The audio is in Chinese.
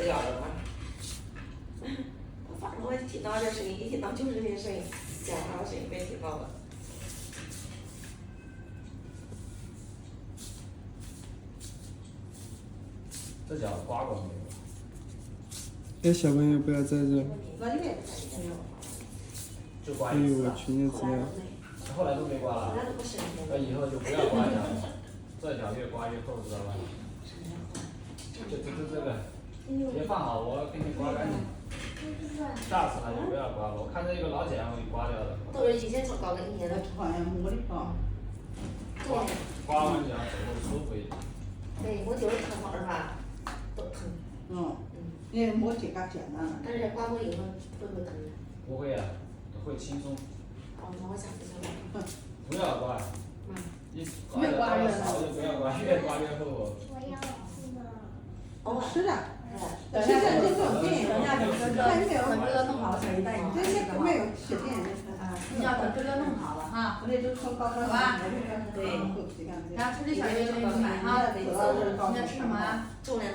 掉了嘛。反正我听到这声音，一听到90的声音，讲话的声音没听到了。这叫刮过没有？哎，小朋友不要在这。那你们也不在里面了。就刮哎呦，一次啊。去年资料。后来都没刮了。那以后就不要刮了，这条越刮越厚，知道吧？这个，别放好，我给你刮干净。下次呢就不要刮了，我看着一个老茧我就刮掉了。都是以前从搞了1年的。好像没的搞。刮完就要走路舒服一点。对，我就是疼会儿吧，都疼。你摸起干简单了。但是刮过以后会不会疼？不会啊，会轻松。哦，那我下次就来。不要刮。你刮的少就不要刮，越刮越厚。我要吃呢。哦，是的。等现在这种电影，等下等哥哥弄好了才带你这些没有写电影啊，你要等哥哥弄好了哈。那就从高考吧。对。然后出去小学就给你买哈。今天吃什么啊？重量。